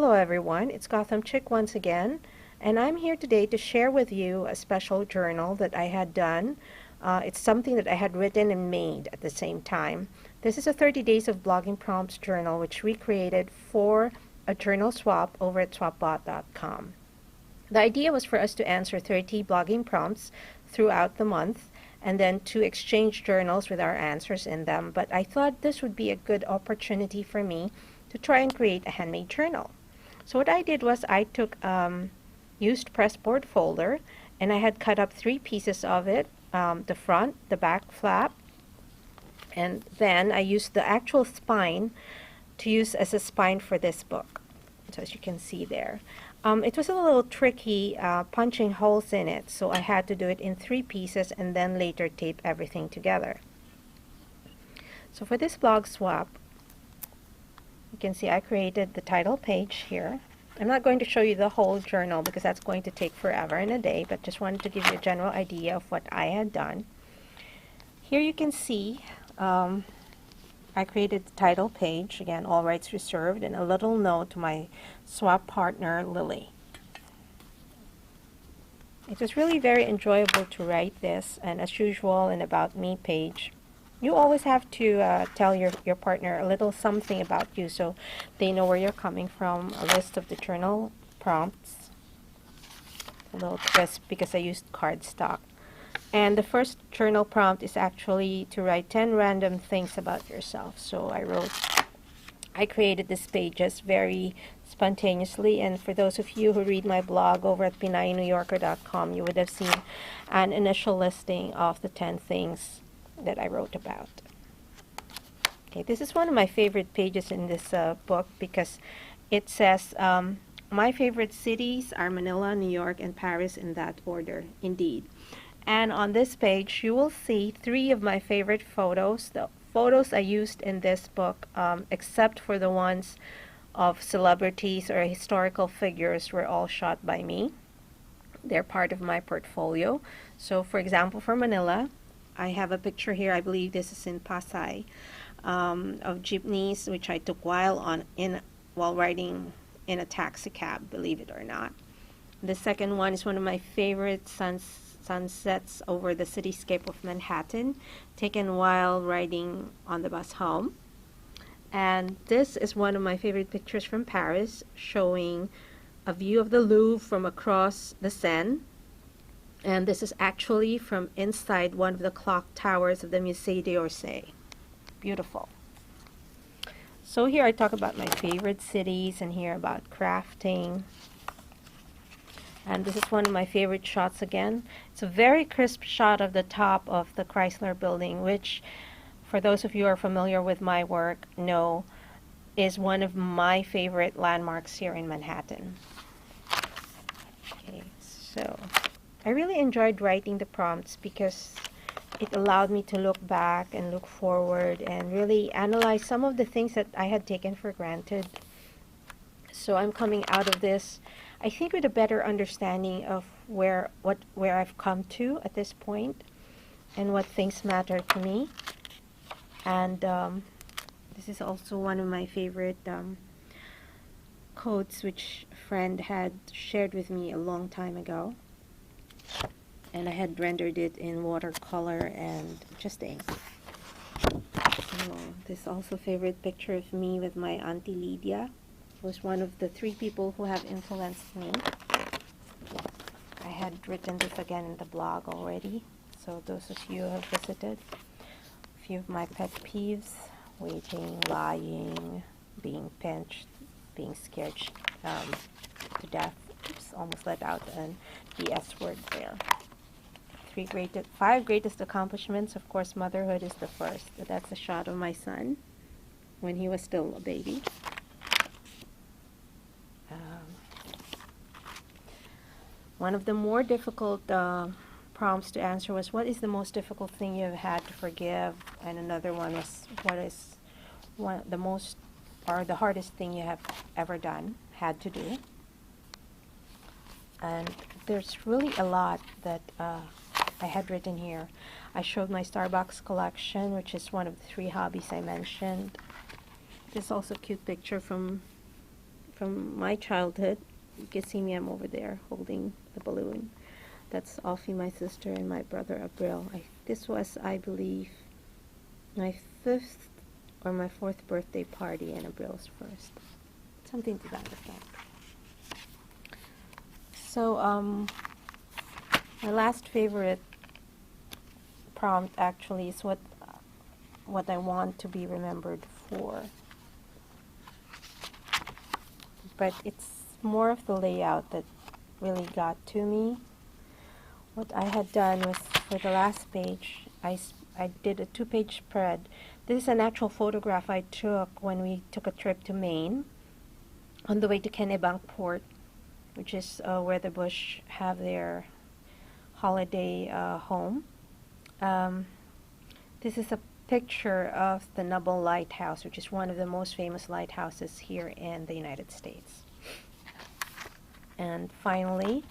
Hello everyone, it's Gotham Chick once again, and I'm here today to share with you a special journal that I had done. It's something that I had written and made at the same time. This is a 30 Days of Blogging Prompts journal which we created for a journal swap over at swapbot.com. The idea was for us to answer 30 blogging prompts throughout the month and then to exchange journals with our answers in them, but I thought this would be a good opportunity for me to try and create a handmade journal. So what I did was I took used pressboard folder and I had cut up 3 pieces of it, the front, the back flap, and then I used the actual spine to use as a spine for this book. So as you can see there. It was a little tricky punching holes in it, so I had to do it in 3 pieces and then later tape everything together. So for this blog swap, you can see I created the title page here. I'm not going to show you the whole journal because that's going to take forever and a day, but just wanted to give you a general idea of what I had done. Here you can see I created the title page, again, all rights reserved, and a little note to my swap partner, Lily. It was really very enjoyable to write this, and as usual in About Me page, you always have to tell your partner a little something about you so they know where you're coming from. A list of the journal prompts, a little crisp because I used cardstock. And the first journal prompt is actually to write 10 random things about yourself. So I created this page just very spontaneously, and for those of you who read my blog over at PinayNewYorker.com, you would have seen an initial listing of the 10 things that I wrote about. Okay, this is one of my favorite pages in this book because it says, my favorite cities are Manila, New York, and Paris in that order, indeed. And on this page, you will see 3 of my favorite photos. The photos I used in this book, except for the ones of celebrities or historical figures, were all shot by me. They're part of my portfolio. So, for example, for Manila, I have a picture here, I believe this is in Pasay, of jeepneys, which I took while riding in a taxi cab, believe it or not. The second one is one of my favorite sunsets over the cityscape of Manhattan, taken while riding on the bus home. And this is one of my favorite pictures from Paris, showing a view of the Louvre from across the Seine. And this is actually from inside one of the clock towers of the Musée d'Orsay. Beautiful. So here I talk about my favorite cities, and here about crafting. And this is one of my favorite shots again. It's a very crisp shot of the top of the Chrysler building, which, for those of you who are familiar with my work, know is one of my favorite landmarks here in Manhattan. Okay, so I really enjoyed writing the prompts because it allowed me to look back and look forward and really analyze some of the things that I had taken for granted. So I'm coming out of this, I think, with a better understanding of where I've come to at this point and what things matter to me. And this is also one of my favorite quotes which a friend had shared with me a long time ago. And I had rendered it in watercolor and just ink. Oh, this also favorite picture of me with my Auntie Lydia. Was one of the 3 people who have influenced me. I had written this again in the blog already, so those of you who have visited. A few of my pet peeves: waiting, lying, being pinched, being scared to death. Oops, almost let out an ES word there. 5 greatest accomplishments. Of course, motherhood is the first. That's a shot of my son when he was still a baby. One of the more difficult prompts to answer was, what is the most difficult thing you have had to forgive? And another one was, what is the most or the hardest thing you have ever had to do? And there's really a lot that I had written here. I showed my Starbucks collection, which is one of the 3 hobbies I mentioned. This is also a cute picture from from my childhood. You can see me, I'm over there holding the balloon. That's Alfie, my sister, and my brother Abril. This was, I believe, my 5th or my 4th birthday party, and Abril's 1st. Something to that effect. So, my last favorite prompt actually is what I want to be remembered for. But it's more of the layout that really got to me. What I had done was, for the last page, I did a 2-page spread. This is an actual photograph I took when we took a trip to Maine on the way to Kennebunk Port, which is where the Bush have their holiday home. This is a picture of the Nubble Lighthouse, which is one of the most famous lighthouses here in the United States. And finally,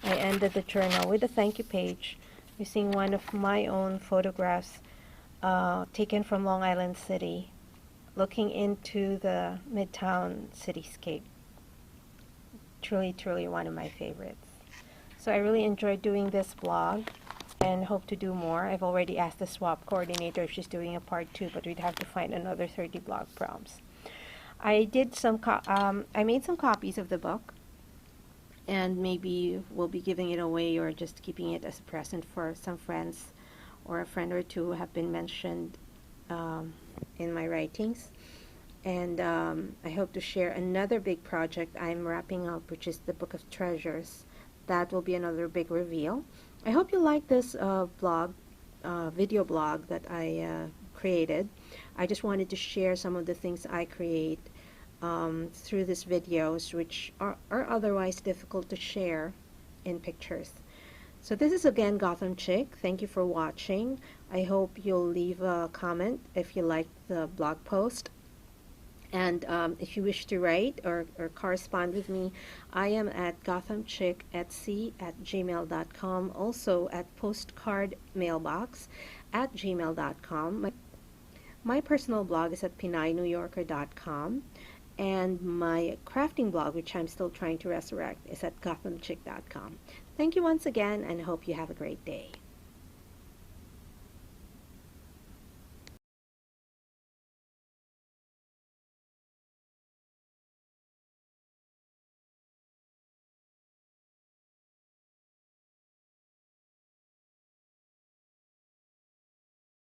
I ended the journal with a thank you page using one of my own photographs taken from Long Island City, looking into the Midtown cityscape. Truly, truly one of my favorites. So I really enjoyed doing this blog and hope to do more. I've already asked the swap coordinator if she's doing a part 2, but we'd have to find another 30 blog prompts. I did I made some copies of the book, and maybe we'll be giving it away or just keeping it as a present for some friends or a friend or two who have been mentioned in my writings. And I hope to share another big project I'm wrapping up, which is the Book of Treasures. That will be another big reveal. I hope you like this video blog that I created. I just wanted to share some of the things I create through these videos, which are otherwise difficult to share in pictures. So this is again Gotham Chick. Thank you for watching. I hope you'll leave a comment if you like the blog post. And if you wish to write or correspond with me, I am at gothamchicketsy@gmail.com, also at postcardmailbox@gmail.com. My personal blog is at pinaynewyorker.com, and my crafting blog, which I'm still trying to resurrect, is at gothamchick.com. Thank you once again, and I hope you have a great day.